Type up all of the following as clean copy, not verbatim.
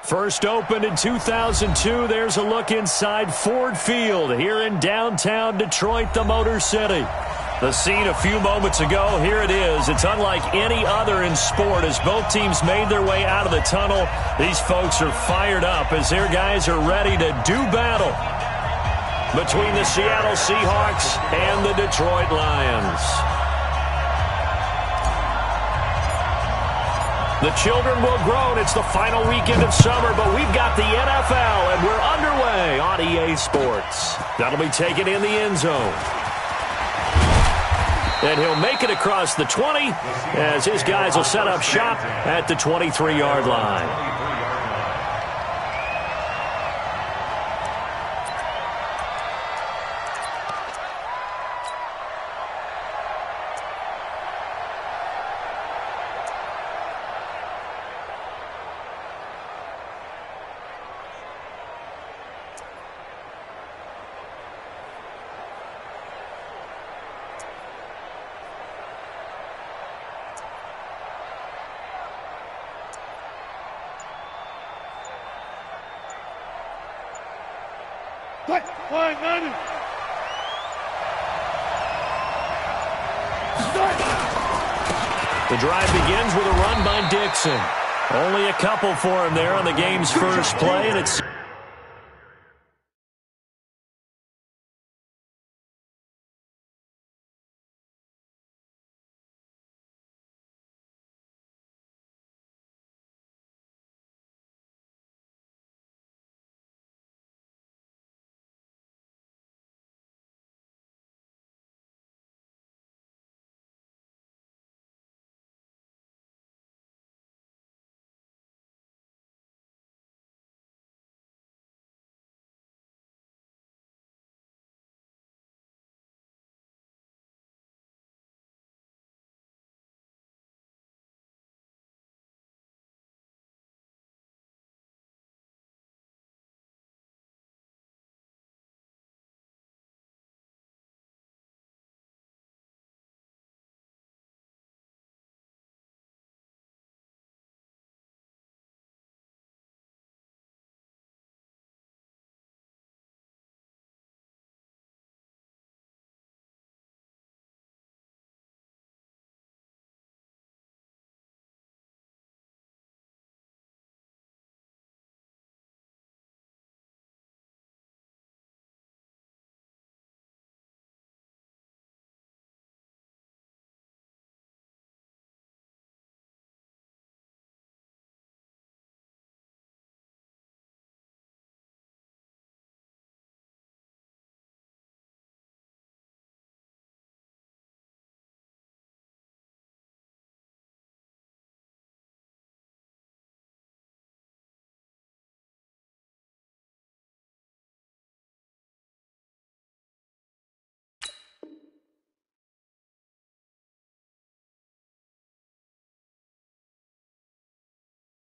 First opened in 2002, there's a look inside Ford Field here in downtown Detroit, the Motor City. The scene a few moments ago, here it is. It's unlike any other in sport as both teams made their way out of the tunnel. These folks are fired up as their guys are ready to do battle between the Seattle Seahawks and the Detroit Lions. The children will groan. It's the final weekend of summer, but we've got the NFL, and we're underway on EA Sports. That'll be taken in the end zone. And he'll make it across the 20 as his guys will set up shop at the 23-yard line. The drive begins with a run by Dixon. Only a couple for him there on the game's first play, and it's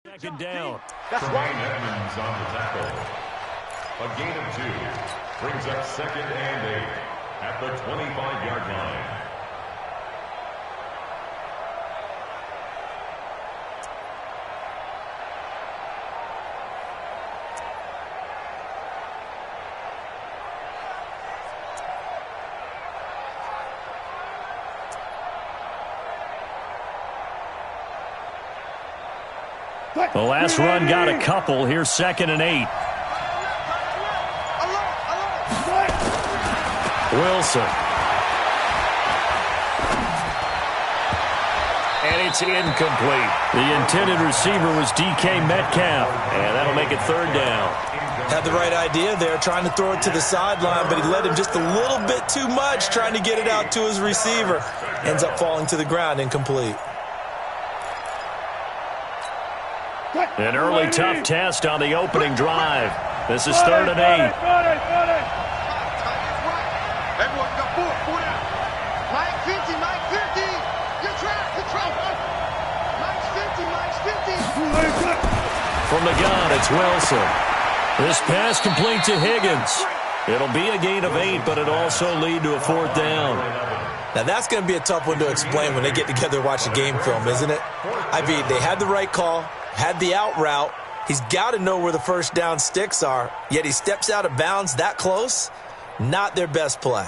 second down. That's right. Edmonds on the tackle. A gain of 2 brings up 2nd and 8 at the 25-yard line. The last run got a couple. Here's 2nd and 8. Wilson. And it's incomplete. The intended receiver was DK Metcalf, and that'll make it 3rd down. Had the right idea there, trying to throw it to the sideline, but he led him just a little bit too much, trying to get it out to his receiver. Ends up falling to the ground, incomplete. An early tough test on the opening drive. This is 3rd and 8. Mike 50, Mike 50. Good trap. Mike's 50, Mike's 50. From the gun, it's Wilson. This pass complete to Higgins. It'll be a gain of 8, but it'll also lead to a 4th down. Now, that's going to be a tough one to explain when they get together and watch a game film, isn't it? I mean, they had the right call, had the out route, He's got to know where the first down sticks are, yet he steps out of bounds that close. Not their best play.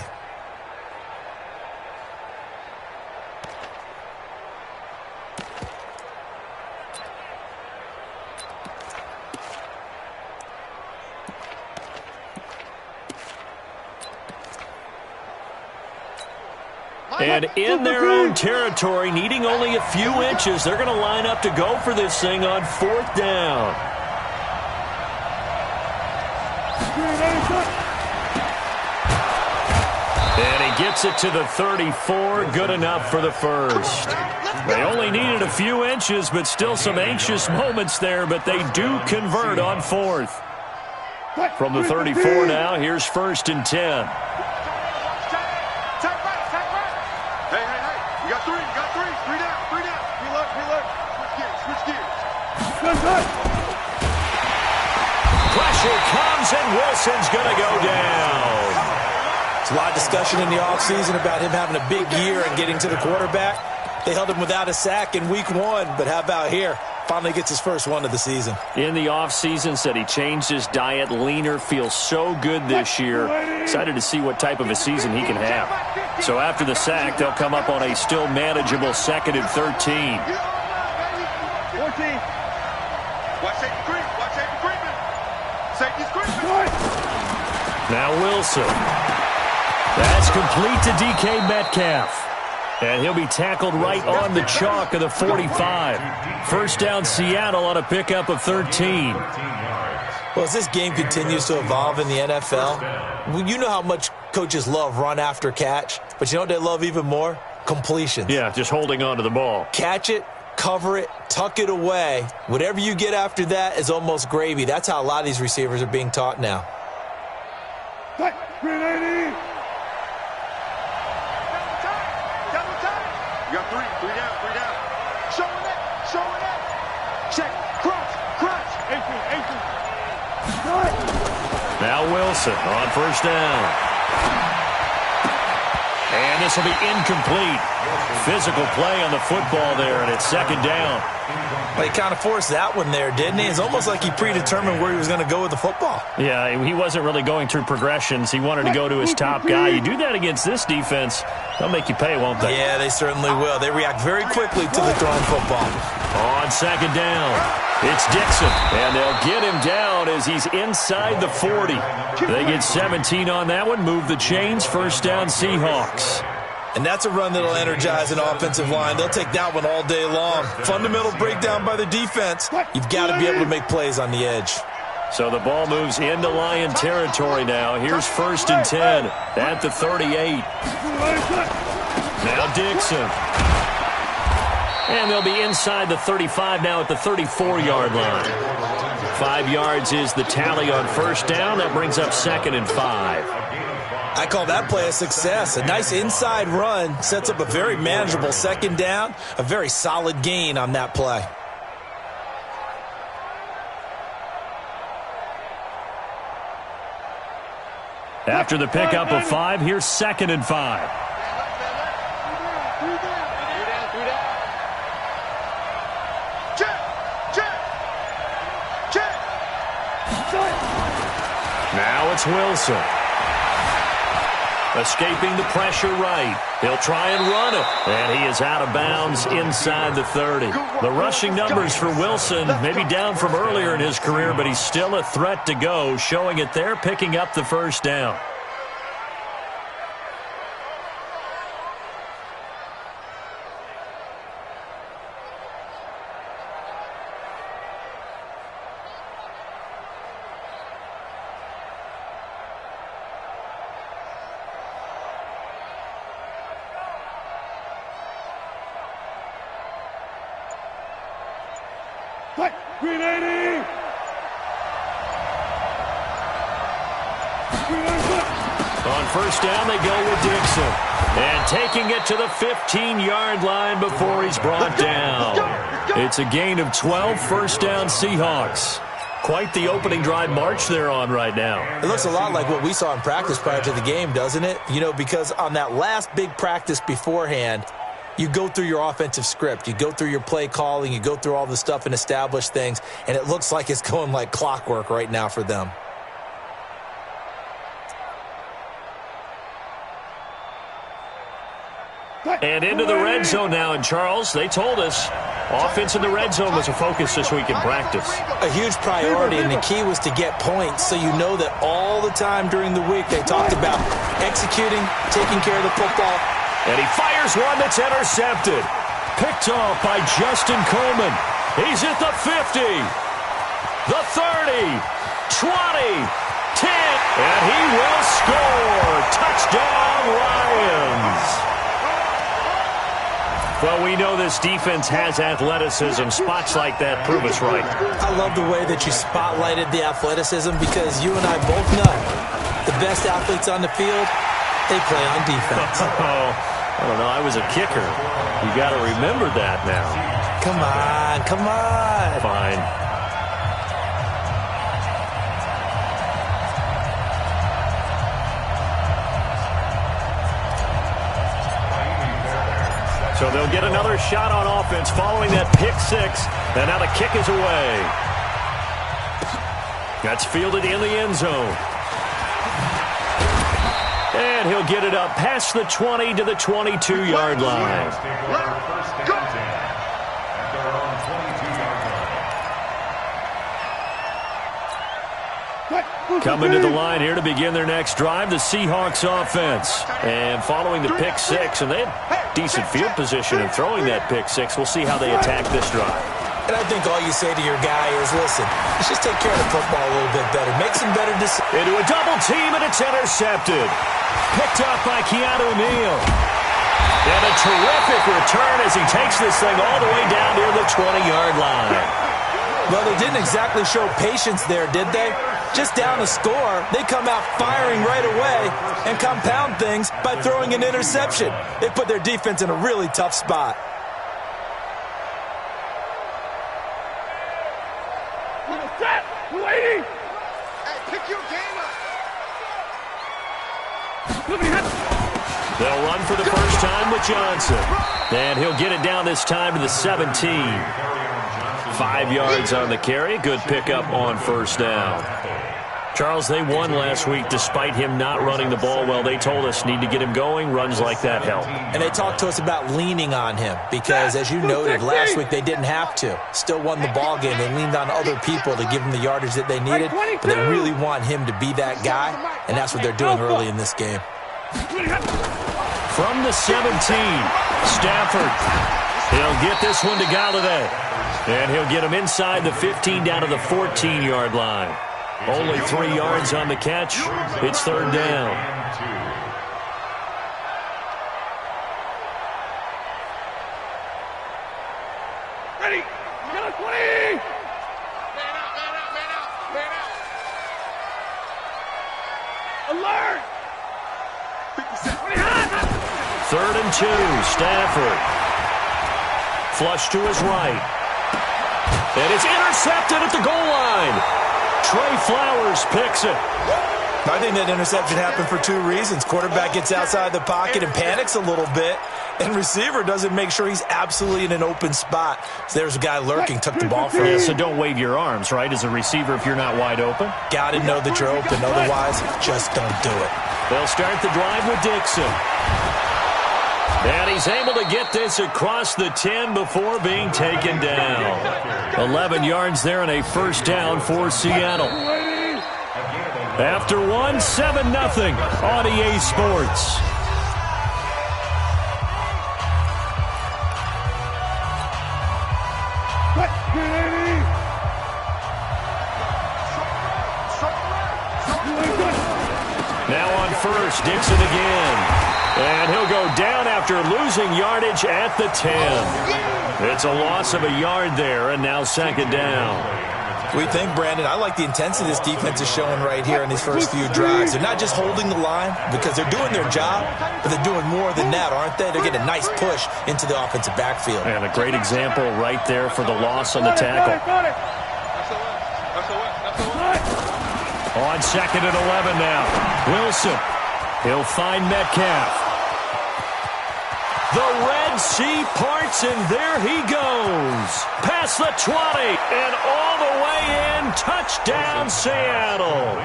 And in their own territory, needing only a few inches, they're going to line up to go for this thing on 4th down. And he gets it to the 34, good enough for the first. They only needed a few inches, but still some anxious moments there, but they do convert on 4th. From the 34 now, here's 1st and 10. Pressure comes, and Wilson's going to go down. There's a lot of discussion in the offseason about him having a big year and getting to the quarterback. They held him without a sack in week 1, but how about here? Finally gets his first one of the season. In the offseason, said he changed his diet, leaner, feels so good this year. Excited to see what type of a season he can have. So after the sack, they'll come up on a still manageable 2nd and 13. 14. Watch safety creep. Watch safety creeping. Safety's creeping. Now Wilson. That's complete to DK Metcalf. And he'll be tackled right on the chalk of the 45. First down Seattle on a pickup of 13. Well, as this game continues to evolve in the NFL, you know how much coaches love run after catch, but you know what they love even more? Completions. Yeah, just holding on to the ball. Catch it, cover it, tuck it away. Whatever you get after that is almost gravy. That's how a lot of these receivers are being taught now. 380. You got three down. Showing it. Check, crunch. 18. Now Wilson on first down. And this will be incomplete. Physical play on the football there, and it's 2nd down. Well, he kind of forced that one there, didn't he? It's almost like he predetermined where he was going to go with the football. Yeah, he wasn't really going through progressions. He wanted to go to his top guy. You do that against this defense, they'll make you pay, won't they? Yeah, they certainly will. They react very quickly to the thrown football. On 2nd down, it's Dixon, and they'll get him down as he's inside the 40. They get 17 on that one, move the chains, first down Seahawks. And that's a run that'll energize an offensive line. They'll take that one all day long. Fundamental breakdown by the defense. You've got to be able to make plays on the edge. So the ball moves into Lion territory now. Here's 1st and 10 at the 38. Now Dixon. And they'll be inside the 35 now at the 34-yard line. 5 yards is the tally on first down. That brings up 2nd and 5. I call that play a success. A nice inside run sets up a very manageable 2nd down. A very solid gain on that play. After the pickup of 5, here's 2nd and 5. Now it's Wilson. Escaping the pressure right. He'll try and run it. And he is out of bounds inside the 30. The rushing numbers for Wilson maybe down from earlier in his career, but he's still a threat to go, showing it there, picking up the first down. On first down, they go with Dixon. And taking it to the 15-yard line before he's brought down. It's a gain of 12, first down Seahawks. Quite the opening drive march they're on right now. It looks a lot like what we saw in practice prior to the game, doesn't it? You know, because on that last big practice beforehand, You go through your offensive script. You go through your play calling. You go through all the stuff and establish things, and it looks like it's going like clockwork right now for them. And into the red zone now. And, Charles, they told us offense in the red zone was a focus this week in practice. A huge priority, and the key was to get points, so you know that all the time during the week they talked about executing, taking care of the football. And he fires one that's intercepted. Picked off by Justin Coleman. He's at the 50, the 30, 20, 10, and he will score. Touchdown, Lions. Well, we know this defense has athleticism. Spots like that prove us right. I love the way that you spotlighted the athleticism because you and I both know the best athletes on the field, they play on defense. I don't know. I was a kicker. You got to remember that now. Come on, come on. Fine. So they'll get another shot on offense following that pick six. And now the kick is away. That's fielded in the end zone. And he'll get it up past the 20 to the 22-yard line. Coming to the line here to begin their next drive, the Seahawks offense. And following the pick six, and they had decent field position in throwing that pick six. We'll see how they attack this drive. And I think all you say to your guy is, listen, let's just take care of the football a little bit better. Make some better decisions. Into a double team, and it's intercepted. Picked up by Keanu Neal. And a terrific return as he takes this thing all the way down near the 20-yard line. Well, they didn't exactly show patience there, did they? Just down a score, they come out firing right away and compound things by throwing an interception. They put their defense in a really tough spot. They'll run for the first time with Johnson. And he'll get it down this time to the 17. 5 yards on the carry. Good pickup on first down. Charles, they won last week despite him not running the ball well. They told us need to get him going. Runs like that help. And they talked to us about leaning on him because, as you noted, last week they didn't have to. Still won the ball game. They leaned on other people to give them the yardage that they needed, but they really want him to be that guy, and that's what they're doing early in this game. From the 17, Stafford. He'll get this one to Galladay. And he'll get him inside the 15 down to the 14-yard line. Only 3 yards on the catch. It's third down. Ready. Get a 20. Man out. Alert. 3rd and 2. Stafford. Flush to his right. And it's intercepted at the goal line. Trey Flowers picks it. I think that interception happened for 2 reasons. Quarterback gets outside the pocket and panics a little bit, and receiver doesn't make sure he's absolutely in an open spot. So there's a guy lurking, took the ball from him. Yeah, so don't wave your arms, right, as a receiver if you're not wide open. Got to know that you're open. Otherwise, just don't do it. They'll start the drive with Dixon. And he's able to get this across the 10 before being taken down. 11 yards there and a first down for Seattle. After 1, 7-0 on EA Sports. Now on first, Dixon again. And he'll go down after losing yardage at the 10. It's a loss of a yard there, and now second down. We think, Brandon, I like the intensity this defense is showing right here in these first few drives. They're not just holding the line because they're doing their job, but they're doing more than that, aren't they? They're getting a nice push into the offensive backfield. And a great example right there for the loss on the tackle. On 2nd and 11 now. Wilson. He'll find Metcalf. The red Red Sea parts, and there he goes. Past the 20 and all the way in. Touchdown, Seattle.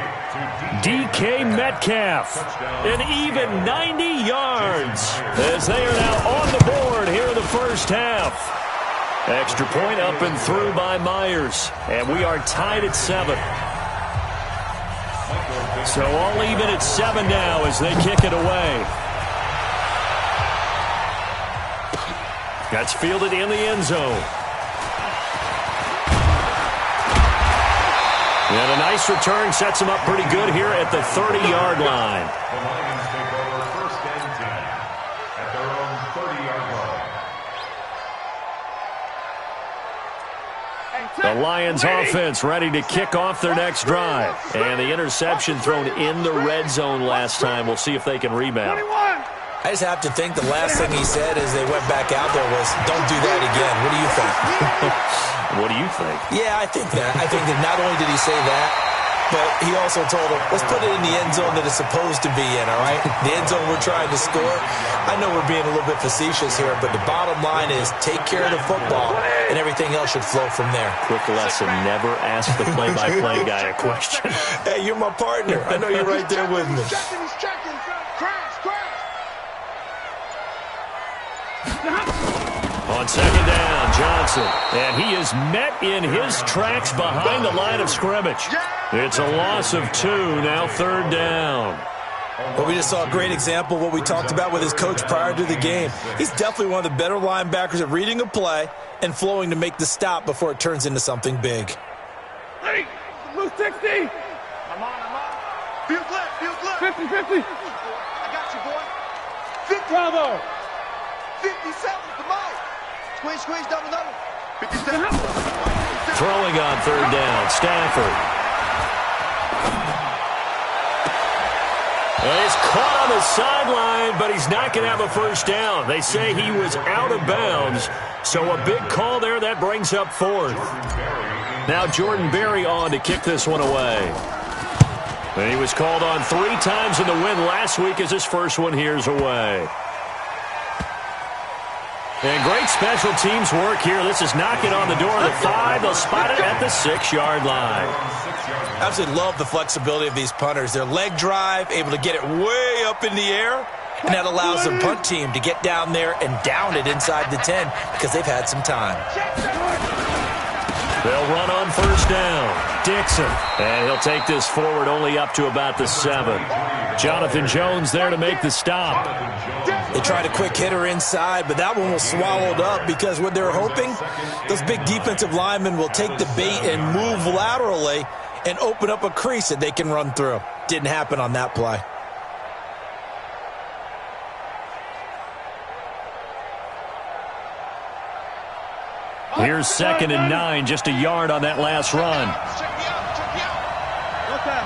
DK Metcalf, an even 90 yards as they are now on the board here in the first half. Extra point up and through by Myers, and we are tied at 7. So all even at 7 now as they kick it away. That's fielded in the end zone. And a nice return sets him up pretty good here at the 30-yard line. The Lions take over first and 10 at their own 30-yard line. The Lions offense ready to kick off their next drive. And the interception thrown in the red zone last time. We'll see if they can rebound. I just have to think the last thing he said as they went back out there was, don't do that again. What do you think? What do you think? Yeah, I think that. I think that not only did he say that, but he also told him, let's put it in the end zone that it's supposed to be in, all right? The end zone we're trying to score. I know we're being a little bit facetious here, but the bottom line is take care of the football, and everything else should flow from there. Quick lesson, never ask the play-by-play guy a question. Hey, you're my partner. I know you're right there with me. He's checking. Crash. On second down, Johnson. And he is met in his tracks behind the line of scrimmage. It's a loss of 2, now third down. Well, we just saw a great example of what we talked about with his coach prior to the game. He's definitely one of the better linebackers at reading a play and flowing to make the stop before it turns into something big. Ready? Blue 60. I'm on. Field left. 50. I got you, boy. 50. Bravo. 57, come on. Squeeze, double. 57. Throwing on third down, Stafford. And he's caught on the sideline, but he's not going to have a first down. They say he was out of bounds, so a big call there. That brings up fourth. Now Jordan Berry on to kick this one away. And he was called on 3 times in the win last week as his first one here's away. And great special teams work here. This is knocking on the door of the 5. They'll spot it at the 6-yard line. I absolutely love the flexibility of these punters. Their leg drive, able to get it way up in the air, and that allows the punt team to get down there and down it inside the 10 because they've had some time. They'll run on first down. Dixon. And he'll take this forward only up to about the 7. Jonathan Jones there to make the stop. They tried a quick hitter inside, but that one was swallowed up because what they're hoping, those big defensive linemen will take the bait and move laterally and open up a crease that they can run through. Didn't happen on that play. Here's 2nd and 9, just a yard on that last run. Check me out. Look at.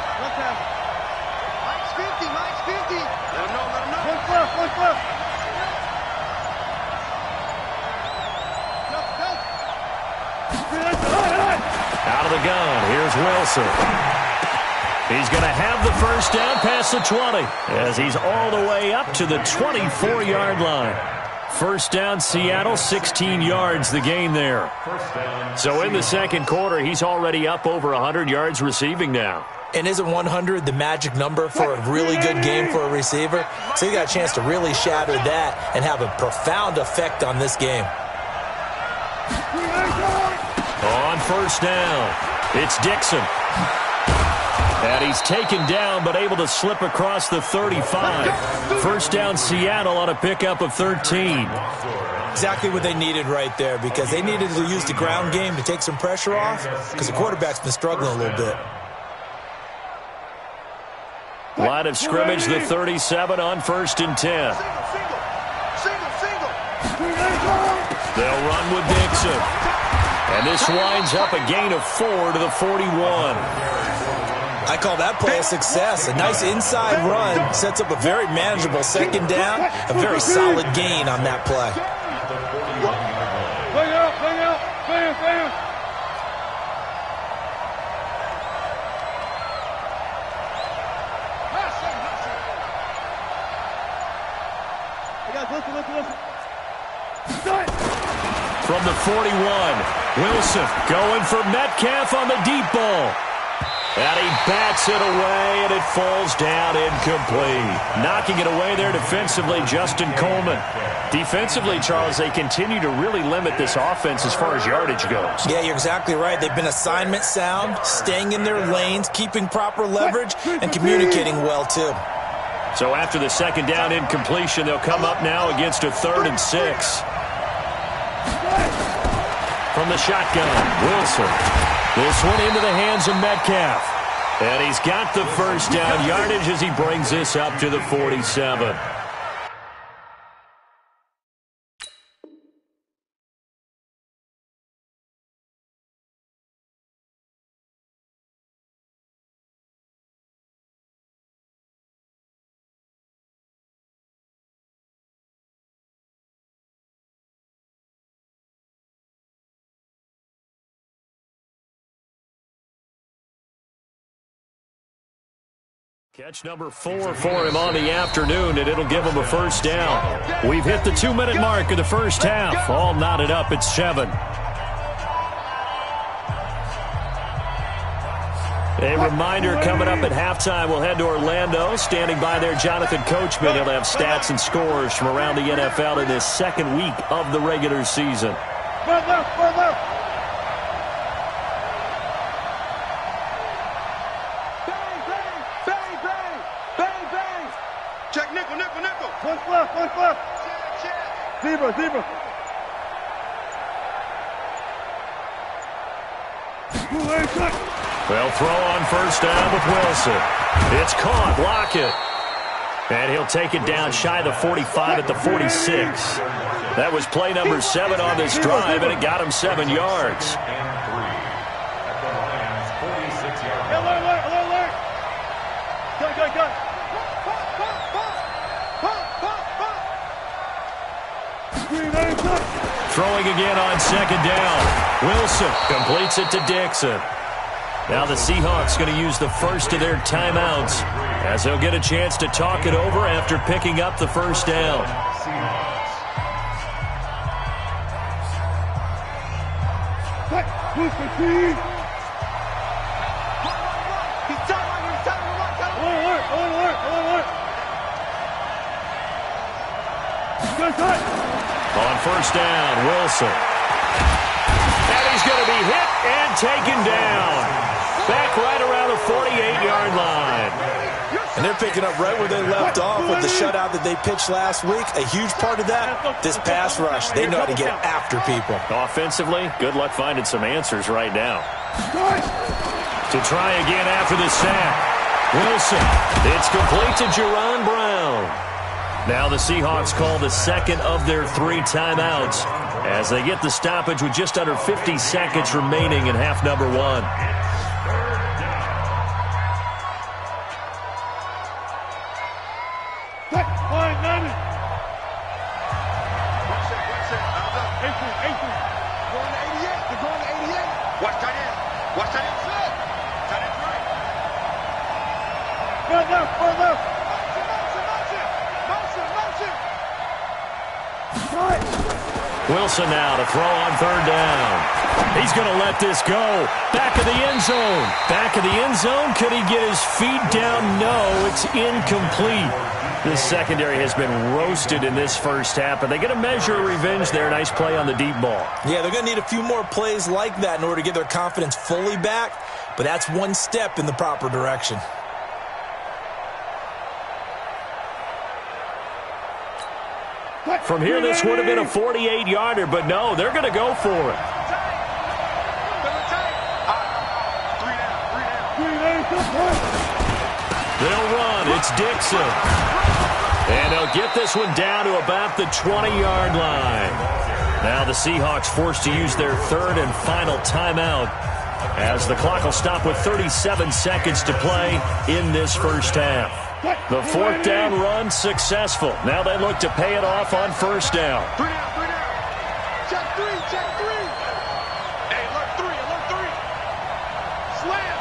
Mike's 50. Let him know. Look left. Out of the gun, here's Wilson. He's going to have the first down past the 20 as he's all the way up to the 24-yard line. First down, Seattle, 16 yards the gain there. So in the second quarter, he's already up over 100 yards receiving now. And isn't 100 the magic number for a really good game for a receiver? So he got a chance to really shatter that and have a profound effect on this game. On first down, it's Dixon. And he's taken down but able to slip across the 35. First down, Seattle on a pickup of 13. Exactly what they needed right there because they needed to use the ground game to take some pressure off because the quarterback's been struggling a little bit. Line of scrimmage, the 37 on 1st and 10. Single. They'll run with Dixon. And this winds up a gain of 4 to the 41. I call that play a success. A nice inside run sets up a very manageable second down, a very solid gain on that play. Bring out. Bam. Hey guys, listen. From the 41, Wilson going for Metcalf on the deep ball. And he bats it away, and it falls down incomplete. Knocking it away there defensively, Justin Coleman. Defensively, Charles, they continue to really limit this offense as far as yardage goes. Yeah, you're exactly right. They've been assignment sound, staying in their lanes, keeping proper leverage, and communicating well, too. So after the second down incompletion, they'll come up now against a 3rd and 6. From the shotgun, Wilson. This one into the hands of Metcalf. And he's got the first down yardage as he brings this up to the 47. Catch number 4 for him on the afternoon, and it'll give him a first down. We've hit the 2-minute mark of the first half. All knotted up at 7. A reminder coming up at halftime, we'll head to Orlando. Standing by there, Jonathan Coachman. He'll have stats and scores from around the NFL in this second week of the regular season. Front left, front left. One left. Zebra. Well, throw on first down with Wilson. It's caught. Lockett. And he'll take it down shy of the 45 at the 46. That was play number 7 on this drive, and it got him 7 yards. Alert. Go. Throwing again on second down. Wilson completes it to Dixon. Now the Seahawks going to use the first of their timeouts as they'll get a chance to talk it over after picking up the first down. On first down, Wilson. And he's going to be hit and taken down. Back right around the 48-yard line. And they're picking up right where they left off with the shutout that they pitched last week. A huge part of that, this pass rush. They know how to get after people. Offensively, good luck finding some answers right now. To try again after the sack. Wilson. It's complete to Jerron Brown. Now the Seahawks call the second of their 3 timeouts as they get the stoppage with just under 50 seconds remaining in half number 1. Wilson now to throw on third down. He's going to let this go. Back of the end zone. Back of the end zone. Could he get his feet down? No, it's incomplete. This secondary has been roasted in this first half, but they get a measure of revenge there. Nice play on the deep ball. Yeah, they're going to need a few more plays like that in order to get their confidence fully back, but that's one step in the proper direction. From here, this would have been a 48-yarder, but no, they're going to go for it. They'll run. It's Dixon. And they'll get this one down to about the 20-yard line. Now the Seahawks forced to use their third and final timeout as the clock will stop with 37 seconds to play in this first half. The 4th down run successful. Now they look to pay it off on first down. 3 down. Check 3. Hey, alert 3. Slam.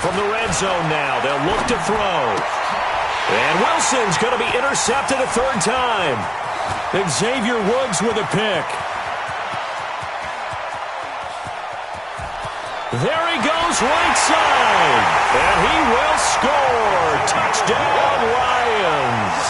From the red zone now, they'll look to throw. And Wilson's going to be intercepted a third time. Xavier Woods with a pick. There he goes, right side. And he will score. Touchdown, Lions.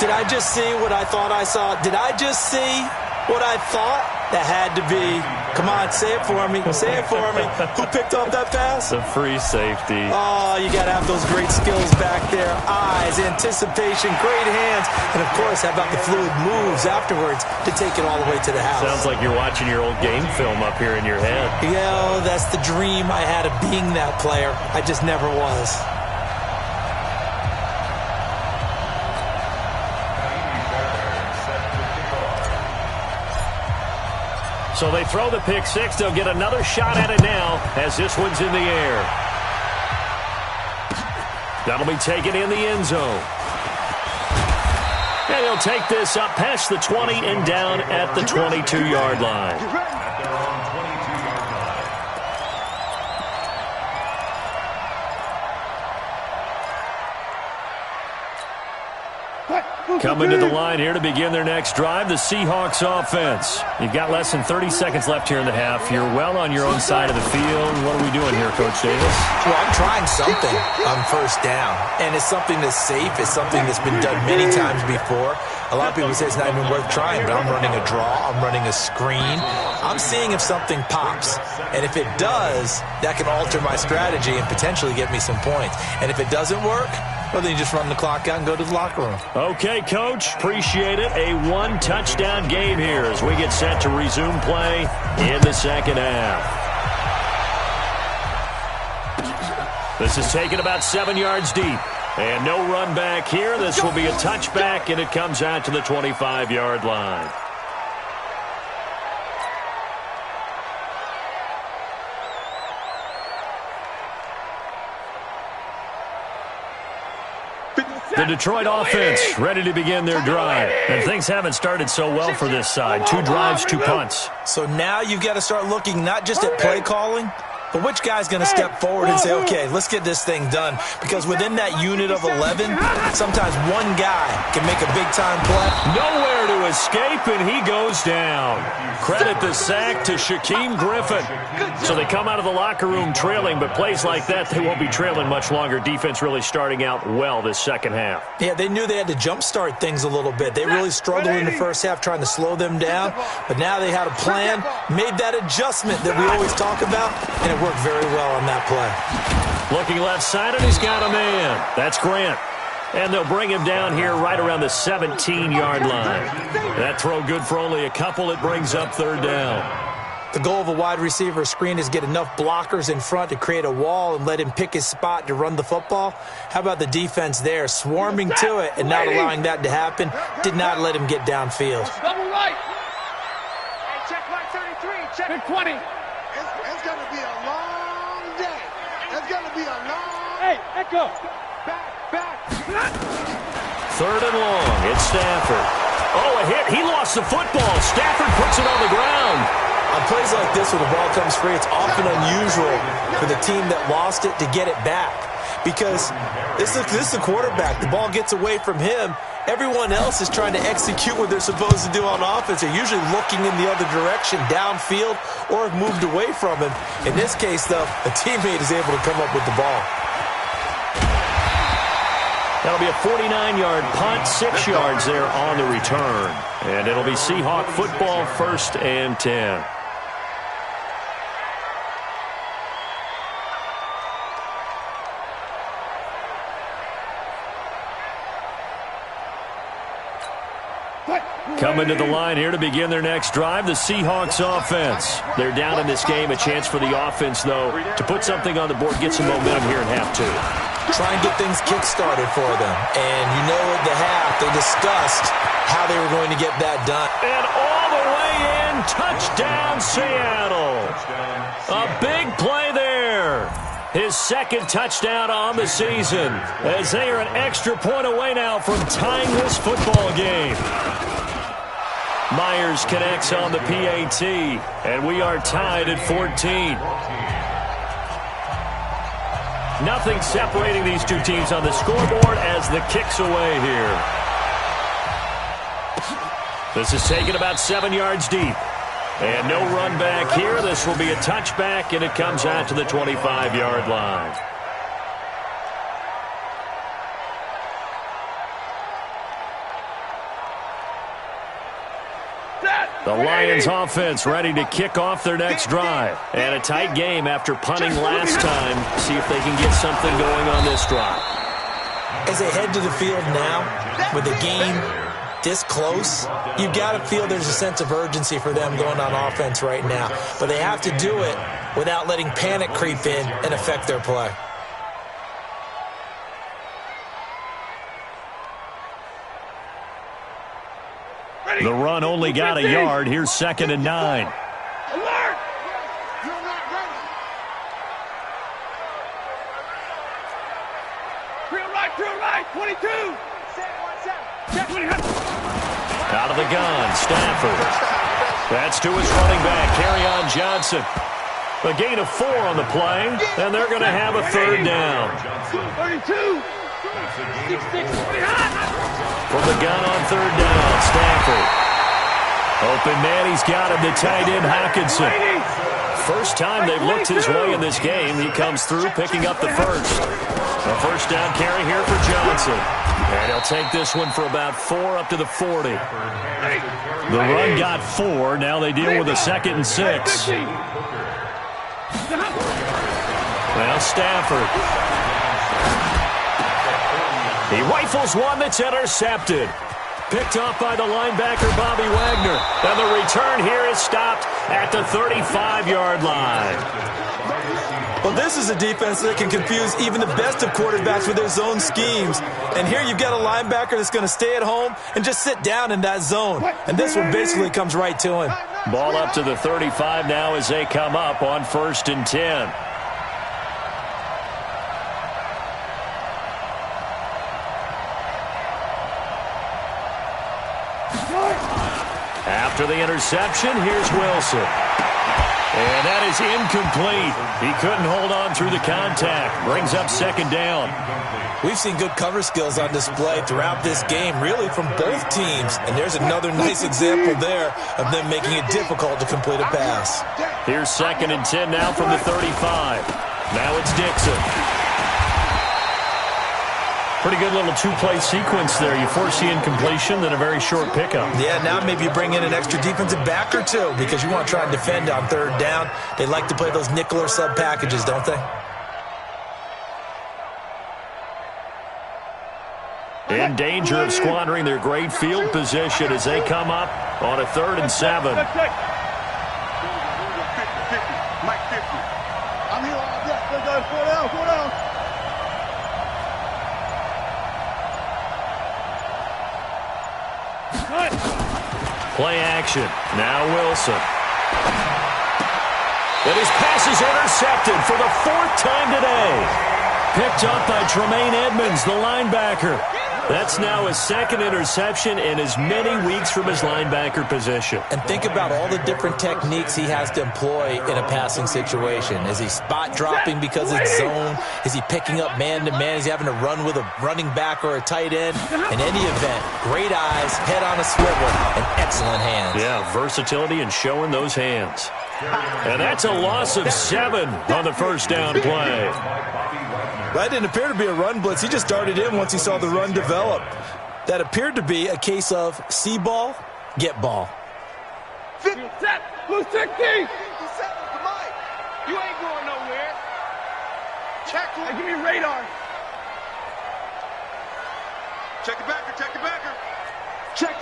Did I just see what I thought I saw? Did I just see what I thought? That had to be. Come on, say it for me. Say it for me. Who picked off that pass? The free safety. Oh, you got to have those great skills back there. Eyes, anticipation, great hands. And, of course, how about the fluid moves afterwards to take it all the way to the house? Sounds like you're watching your old game film up here in your head. Yeah, that's the dream I had of being that player. I just never was. So they throw the pick six. They'll get another shot at it now as this one's in the air. That'll be taken in the end zone. And he'll take this up past the 20 and down at the 22-yard line. At their own 22-yard line. Coming to the line here to begin their next drive, the Seahawks offense. You've got less than 30 seconds left here in the half. You're well on your own side of the field. What are we doing here, Coach Davis? Well, I'm trying something on first down, and it's something that's safe. It's something that's been done many times before. A lot of people say it's not even worth trying, but I'm running a draw. I'm running a screen. I'm seeing if something pops, and if it does, that can alter my strategy and potentially get me some points. And if it doesn't work, well, then you just run the clock out and go to the locker room. Okay, Coach. Appreciate it. A one-touchdown game here as we get set to resume play in the second half. This is taken about 7 yards deep. And no run back here. This will be a touchback, and it comes out to the 25-yard line. The Detroit offense ready to begin their drive. And things haven't started so well for this side. 2 drives, 2 punts. So now you've got to start looking not just at play calling, but which guy's going to step forward and say, okay, let's get this thing done. Because within that unit of 11, sometimes one guy can make a big-time play. Nowhere to escape, and he goes down. Credit the sack to Shaquem Griffin. So they come out of the locker room trailing, but plays like that, they won't be trailing much longer. Defense really starting out well this second half. Yeah, they knew they had to jumpstart things a little bit. They really struggled in the first half trying to slow them down, but now they had a plan, made that adjustment that we always talk about, and it worked very well on that play. Looking left side, and he's got a man. That's Grant. And they'll bring him down here right around the 17-yard line. That throw good for only a couple. It brings up third down. The goal of a wide receiver screen is get enough blockers in front to create a wall and let him pick his spot to run the football. How about the defense there, swarming to it and not allowing that to happen? Did not let him get downfield. Double right. Hey, check right 33. Check it 20. It's going to be a long day. It's going to be a long... Hey, echo. Back. Third and long. It's Stafford. Oh, a hit. He lost the football. Stafford puts it on the ground. On plays like this where the ball comes free, it's often unusual for the team that lost it to get it back. Because this is the quarterback. The ball gets away from him. Everyone else is trying to execute what they're supposed to do on offense. They're usually looking in the other direction, downfield, or have moved away from him. In this case, though, a teammate is able to come up with the ball. That'll be a 49-yard punt, 6 yards there on the return. And it'll be Seahawk football, 1st and 10. Coming to the line here to begin their next drive, the Seahawks offense. They're down in this game. A chance for the offense, though, to put something on the board, get some momentum here in half 2. Try and get things kick-started for them. And you know at the half, they discussed how they were going to get that done. And all the way in, touchdown Seattle. A big play there. His second touchdown on the season as they are an extra point away now from tying this football game. Myers connects on the PAT, and we are tied at 14. Nothing separating these two teams on the scoreboard as the kick's away here. This is taken about 7 yards deep. And no run back here. This will be a touchback, and it comes out to the 25-yard line. The Lions offense ready to kick off their next drive. And a tight game after punting last time. See if they can get something going on this drive. As they head to the field now, with the game this close, you've got to feel there's a sense of urgency for them going on offense right now. But they have to do it without letting panic creep in and affect their play. The run only got a yard. Here's 2nd and 9. Alert! You're not ready. Drill right, 22. Out of the gun, Stafford. That's to his running back, Kerryon Johnson. A gain of 4 on the play, and they're going to have a 3rd down. 32. From the gun on 3rd down, Stafford. Open man, he's got him, the tight end, Hockenson. First time they've looked his way in this game. He comes through, picking up the first. A 1st down carry here for Johnson. And he'll take this one for about 4 up to the 40. The run got 4. Now they deal with a 2nd and 6. Well, Stafford. He rifles one that's intercepted. Picked off by the linebacker, Bobby Wagner. And the return here is stopped at the 35-yard line. Well, this is a defense that can confuse even the best of quarterbacks with their zone schemes. And here you've got a linebacker that's going to stay at home and just sit down in that zone. And this one basically comes right to him. Ball up to the 35 now as they come up on 1st and 10. After the interception, here's Wilson. And that is incomplete. He couldn't hold on through the contact. Brings up 2nd down. We've seen good cover skills on display throughout this game, really from both teams. And there's another nice example there of them making it difficult to complete a pass. Here's 2nd and 10 now from the 35. Now it's Dixon. Pretty good little 2-play sequence there. You force the incompletion, then a very short pickup. Yeah, now maybe you bring in an extra defensive back or two because you want to try and defend on 3rd down. They like to play those nickel or sub packages, don't they? In danger of squandering their great field position as they come up on a 3rd and 7. 50. Mike 50. I'm here all day. Let's go. 4 down. Play action. Now Wilson. And his pass is intercepted for the 4th time today. Picked up by Tremaine Edmonds, the linebacker. That's now his 2nd interception in as many weeks from his linebacker position. And think about all the different techniques he has to employ in a passing situation. Is he spot dropping because it's zone? Is he picking up man-to-man? Is he having to run with a running back or a tight end? In any event, great eyes, head on a swivel, and excellent hands. Yeah, versatility and showing those hands. And that's a loss of 7 on the 1st down play. That didn't appear to be a run blitz. He just darted in once he saw the run develop. That appeared to be a case of see ball, get ball. Set. Blue 60. You ain't going nowhere. Check. Hey, give me radar. Check the backer. Check.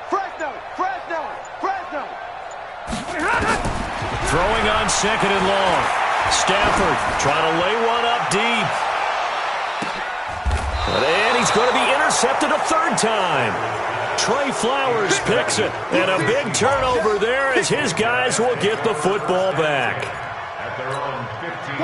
Fresno. Throwing on 2nd and long. Stafford trying to lay one up deep. And he's going to be intercepted a 3rd time. Trey Flowers picks it. And a big turnover there as his guys will get the football back.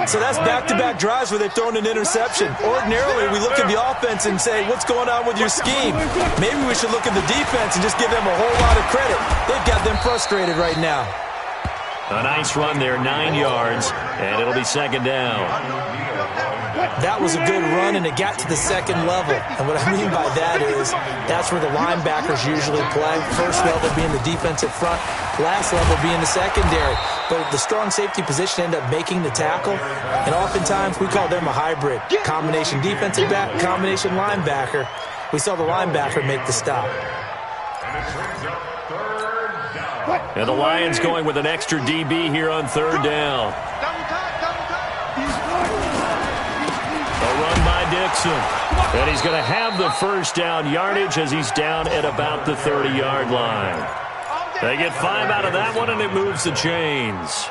So that's back-to-back drives where they've thrown an interception. Ordinarily, we look at the offense and say, what's going on with your scheme? Maybe we should look at the defense and just give them a whole lot of credit. They've got them frustrated right now. A nice run there, 9 yards, and it'll be 2nd down. That was a good run, and it got to the second level. And what I mean by that is that's where the linebackers usually play. First level being the defensive front, last level being the secondary. But the strong safety position ended up making the tackle, and oftentimes we call them a hybrid. Combination defensive back, combination linebacker. We saw the linebacker make the stop. And the Lions going with an extra DB here on third down. A run by Dixon. And he's going to have the first down yardage as he's down at about the 30-yard line. They get 5 out of that one, and it moves the chains.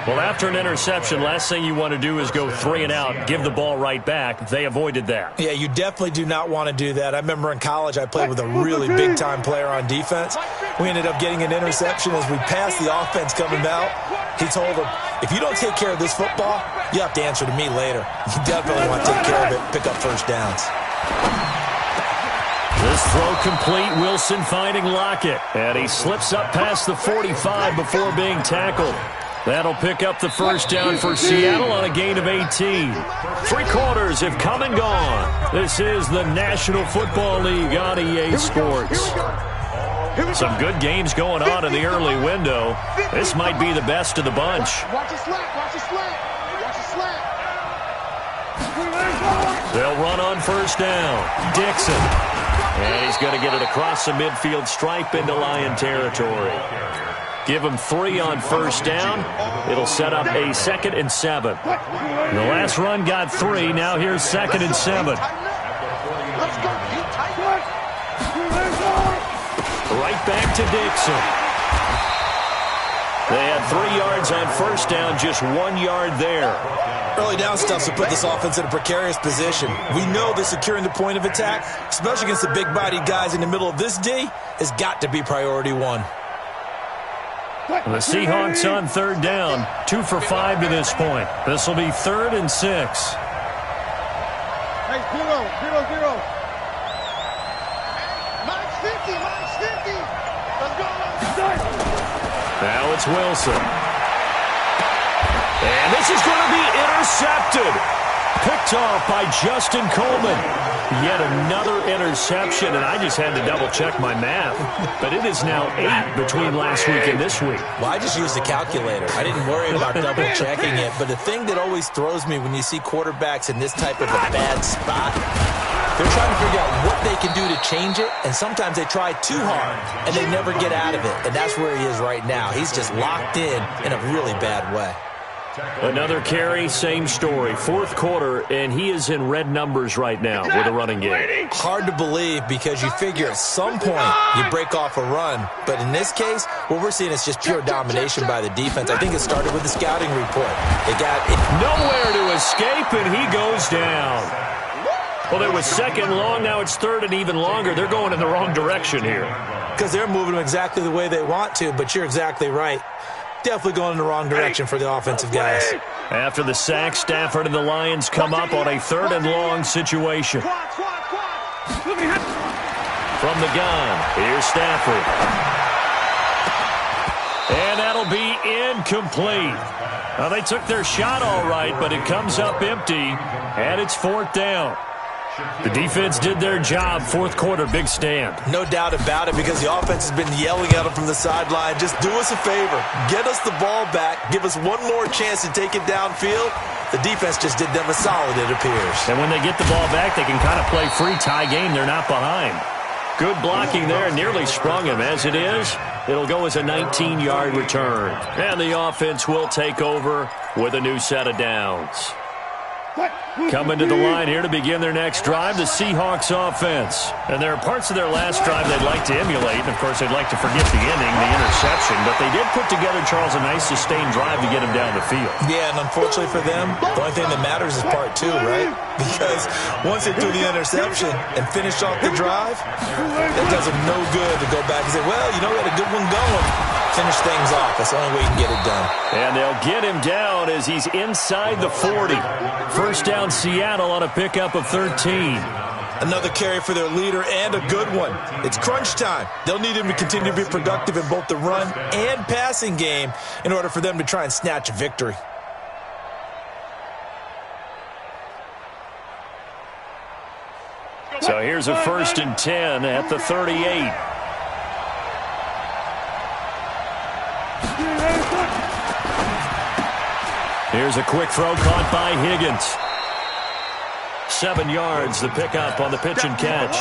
Well, after an interception, last thing you want to do is go 3 and out, give the ball right back. They avoided that. Yeah, you definitely do not want to do that. I remember in college I played with a really big-time player on defense. We ended up getting an interception as we passed the offense coming out. He told him, if you don't take care of this football, you have to answer to me later. You definitely want to take care of it, pick up first downs. This throw complete, Wilson finding Lockett. And he slips up past the 45 before being tackled. That'll pick up the first down for Seattle on a gain of 18. 3 quarters have come and gone. This is the National Football League on EA Sports. Some good games going on in the early window. This might be the best of the bunch. Watch it slant, watch it slant, watch it slant. They'll run on first down. Dixon. And he's going to get it across the midfield stripe into Lion territory. Give him 3 on first down. It'll set up a 2nd and 7. The last run got 3. Now here's 2nd and 7. Let's go, Pete, tighten up. Right back to Dixon. They had 3 yards on first down, just 1 yard there. Early down stuff to put this offense in a precarious position. We know that securing the point of attack, especially against the big-bodied guys in the middle of this D, has got to be priority 1. The Seahawks on third down, 2 for 5 to this point. This will be 3rd and 6. Hey, 0, 0, 0. Minus 50, minus 50. Let's go. Now it's Wilson. And this is going to be intercepted. Picked off by Justin Coleman. Yet another interception, and I just had to double-check my math. But it is now 8 between last week and this week. Well, I just used a calculator. I didn't worry about double-checking it. But the thing that always throws me when you see quarterbacks in this type of a bad spot, they're trying to figure out what they can do to change it, and sometimes they try too hard, and they never get out of it. And that's where he is right now. He's just locked in a really bad way. Another carry, same story. 4th quarter, and he is in red numbers right now with a running game. Hard to believe because you figure at some point you break off a run. But in this case, what we're seeing is just pure domination by the defense. I think it started with the scouting report. They got it. Nowhere to escape, and he goes down. Well, it was 2nd long. Now it's 3rd and even longer. They're going in the wrong direction here. Because they're moving them exactly the way they want to, but you're exactly right. Definitely going in the wrong direction for the offensive guys. After the sack, Stafford and the Lions come up on a 3rd and long situation. From the gun, here's Stafford. And that'll be incomplete. Well, they took their shot all right, but it comes up empty, and it's 4th down. The defense did their job. 4th quarter, big stand. No doubt about it, because the offense has been yelling at them from the sideline. Just do us a favor. Get us the ball back. Give us one more chance to take it downfield. The defense just did them a solid, it appears. And when they get the ball back, they can kind of play free tie game. They're not behind. Good blocking there. Nearly sprung him. As it is, it'll go as a 19-yard return. And the offense will take over with a new set of downs. Coming to the line here to begin their next drive, the Seahawks offense. And there are parts of their last drive they'd like to emulate. And, of course, they'd like to forget the ending, the interception. But they did put together, Charles, a nice sustained drive to get him down the field. Yeah, and unfortunately for them, the only thing that matters is part 2, right? Because once they threw the interception and finished off the drive, it does them no good to go back and say, well, you know, we had a good one going. Finish things off. That's the only way you can get it done. And they'll get him down as he's inside the 40. First down Seattle on a pickup of 13. Another carry for their leader and a good one. It's crunch time. They'll need him to continue to be productive in both the run and passing game in order for them to try and snatch a victory. So here's a 1st and 10 at the 38. Here's a quick throw caught by Higgins. 7 yards, the pickup on the pitch and catch.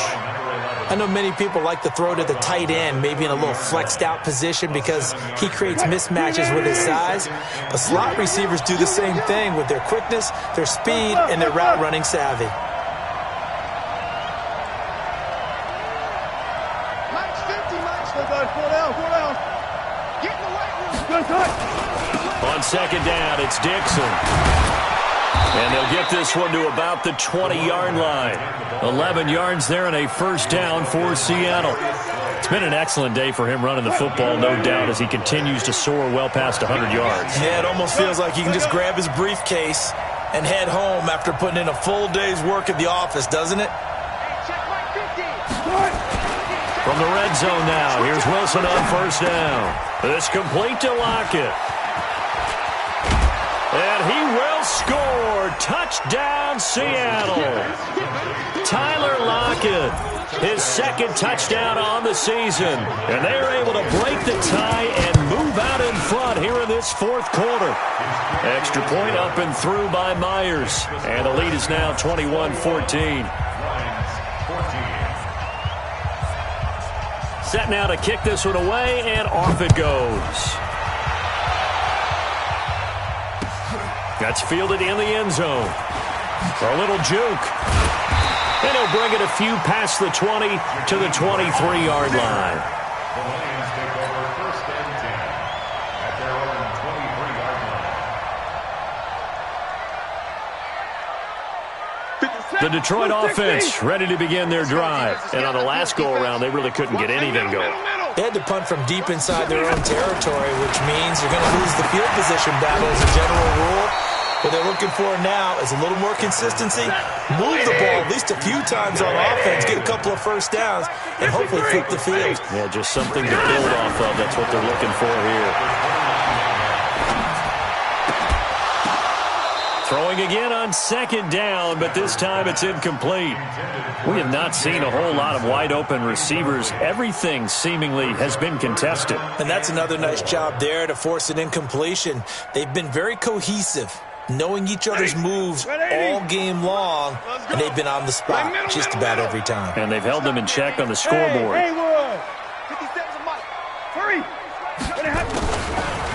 I know many people like to throw to the tight end, maybe in a little flexed out position because he creates mismatches with his size. But slot receivers do the same thing with their quickness, their speed, and their route running savvy. Max 50, Max. Go down. Get in the weight room. On 2nd down, it's Dixon. And they'll get this one to about the 20-yard line. 11 yards there and a 1st down for Seattle. It's been an excellent day for him running the football, no doubt, as he continues to soar well past 100 yards. Yeah, it almost feels like he can just grab his briefcase and head home after putting in a full day's work at the office, doesn't it? From the red zone now, here's Wilson on 1st down. It's complete to Lockett. And he will score. Touchdown, Seattle. Tyler Lockett, his 2nd touchdown on the season. And they're able to break the tie and move out in front here in this 4th quarter. Extra point up and through by Myers. And the lead is now 21-14. Set now to kick this one away, and off it goes. That's fielded in the end zone. For a little juke. And he'll bring it a few past the 20 to the 23-yard line. The Lions take over 1st and 10 at their own 23-yard line. The Detroit offense ready to begin their drive. And on the last go-around, they really couldn't get anything going. They had to punt from deep inside their own territory, which means you're going to lose the field position battle as a general rule. What they're looking for now is a little more consistency, move the ball at least a few times on offense, get a couple of 1st downs, and hopefully flip the field. Yeah, just something to build off of. That's what they're looking for here. Throwing again on 2nd down, but this time it's incomplete. We have not seen a whole lot of wide-open receivers. Everything seemingly has been contested. And that's another nice job there to force an incompletion. They've been very cohesive, knowing each other's moves all game long, and they've been on the spot just about every time. And they've held them in check on the scoreboard.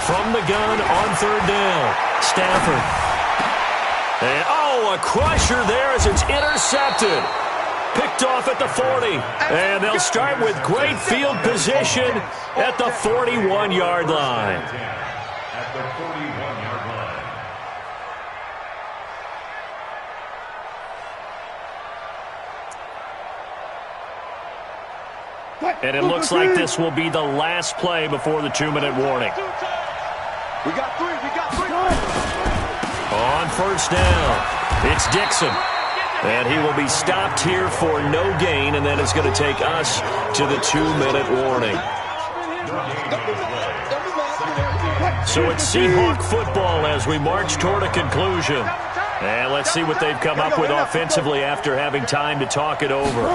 From the gun on 3rd down, Stafford. And, a crusher there as it's intercepted. Picked off at the 40. And they'll start with great field position at the 41-yard line. At the 41-yard line. And it looks like this will be the last play before the 2-minute warning. We got three. On 1st down, it's Dixon. And he will be stopped here for no gain, and then it's going to take us to the 2-minute warning. So it's Seahawk football as we march toward a conclusion. And let's see what they've come up with offensively after having time to talk it over.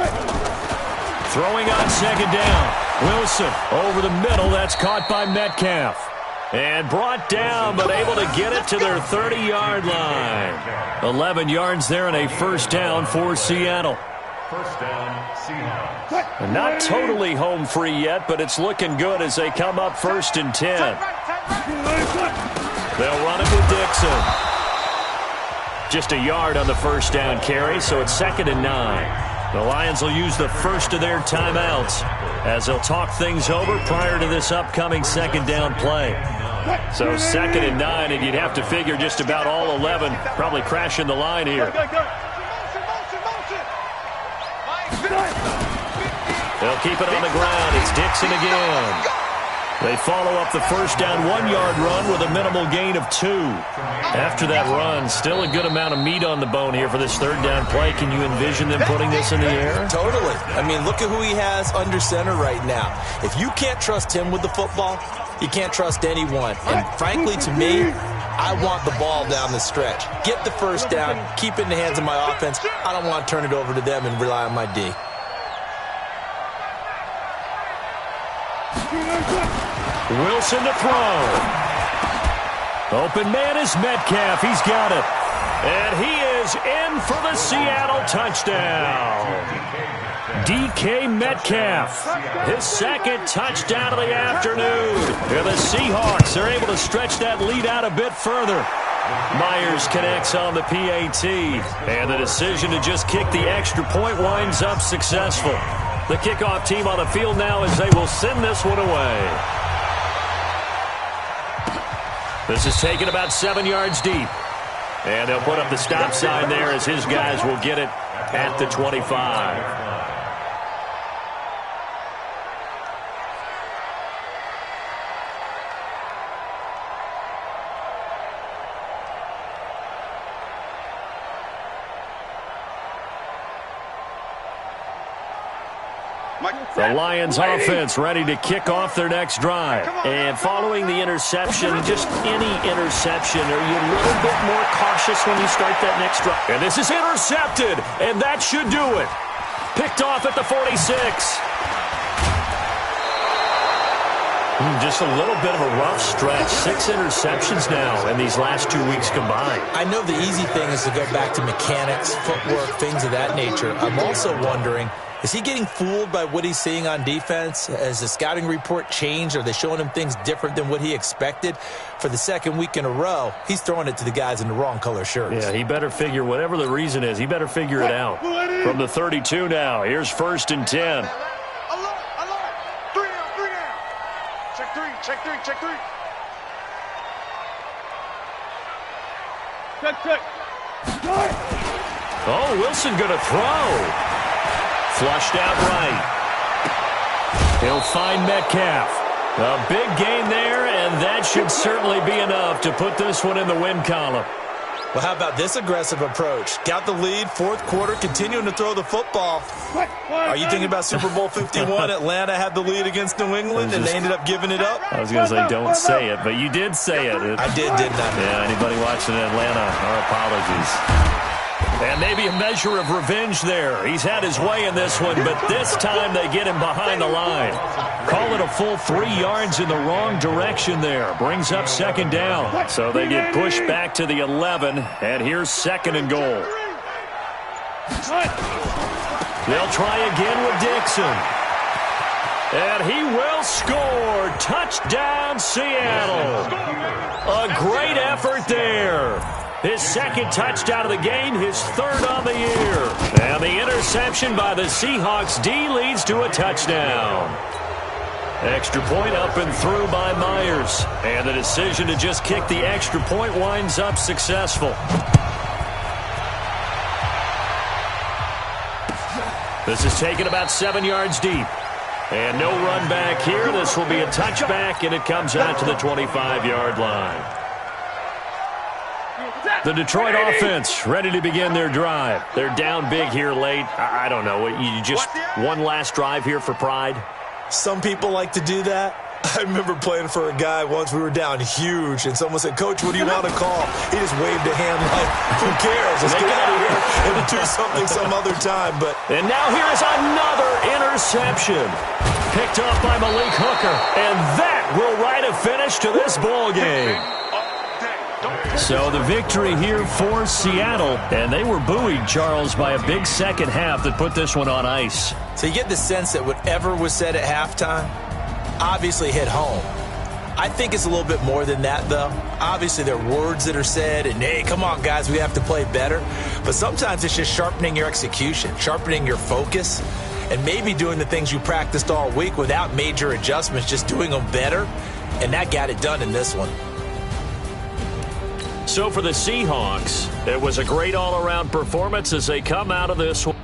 Throwing on 2nd down. Wilson over the middle. That's caught by Metcalf. And brought down, but able to get it to their 30-yard line. 11 yards there and a 1st down for Seattle. 1st down, Seahawks. Not totally home free yet, but it's looking good as they come up 1st and 10. They'll run it with Dixon. Just a yard on the 1st down carry, so it's 2nd and 9. The Lions will use the first of their timeouts as they'll talk things over prior to this upcoming 2nd down play. So 2nd and 9, and you'd have to figure just about all 11 probably crashing the line here. They'll keep it on the ground. It's Dixon again. They follow up the 1st down 1-yard run with a minimal gain of 2. After that run, still a good amount of meat on the bone here for this 3rd down play. Can you envision them putting this in the air? Totally. I mean, look at who he has under center right now. If you can't trust him with the football, you can't trust anyone. And frankly, to me, I want the ball down the stretch. Get the first down, keep it in the hands of my offense. I don't want to turn it over to them and rely on my D. Wilson to throw. Open man is Metcalf. He's got it. And he is in for the Seattle touchdown. DK Metcalf, his second touchdown of the afternoon. And the Seahawks are able to stretch that lead out a bit further. Myers connects on the PAT. And the decision to just kick the extra point winds up successful. The kickoff team on the field now as they will send this one away. This is taken about 7 yards deep. And they'll put up the stop sign there as his guys will get it at the 25. The Lions offense ready to kick off their next drive. And following the interception, just any interception, are you a little bit more cautious when you start that next drive? And this is intercepted, and that should do it. Picked off at the 46. Just a little bit of a rough stretch. 6 interceptions now in these last 2 weeks combined. I know the easy thing is to go back to mechanics, footwork, things of that nature. I'm also wondering, is he getting fooled by what he's seeing on defense? Has the scouting report changed? Are they showing him things different than what he expected? For the second week in a row, he's throwing it to the guys in the wrong color shirts. Yeah, he better figure, whatever the reason is, he better figure it out. From the 32 now, here's 1st and 10. Alert! 3 down. Check three. Check. Oh, Wilson going to throw. Flushed out right. He'll find Metcalf. A big gain there, and that should certainly be enough to put this one in the win column. Well, how about this aggressive approach? Got the lead, 4th quarter, continuing to throw the football. Are you thinking about Super Bowl 51? Atlanta had the lead against New England, and they ended up giving it up? I was going to say, don't say it, but you did say it. I did, didn't I? Yeah, anybody watching Atlanta, our apologies. And maybe a measure of revenge there. He's had his way in this one, but this time they get him behind the line. Call it a full 3 yards in the wrong direction there. Brings up 2nd down. So they get pushed back to the 11, and here's 2nd and goal. They'll try again with Dixon. And he will score. Touchdown, Seattle. A great effort there. His 2nd touchdown of the game, his 3rd on the year. And the interception by the Seahawks D leads to a touchdown. Extra point up and through by Myers. And the decision to just kick the extra point winds up successful. This is taken about 7 yards deep. And no run back here. This will be a touchback, and it comes out to the 25-yard line. The Detroit offense ready to begin their drive. They're down big here late. I don't know. You just one last drive here for pride? Some people like to do that. I remember playing for a guy once. We were down huge, and someone said, "Coach, what do you want to call?" He just waved a hand like, who cares? Let's get out of here and do something some other time. And now here is another interception. Picked up by Malik Hooker, and that will write a finish to this ball game. So the victory here for Seattle, and they were buoyed, Charles, by a big second half that put this one on ice. So you get the sense that whatever was said at halftime obviously hit home. I think it's a little bit more than that, though. Obviously, there are words that are said, and, hey, come on, guys, we have to play better. But sometimes it's just sharpening your execution, sharpening your focus, and maybe doing the things you practiced all week without major adjustments, just doing them better. And that got it done in this one. So for the Seahawks, it was a great all-around performance as they come out of this one.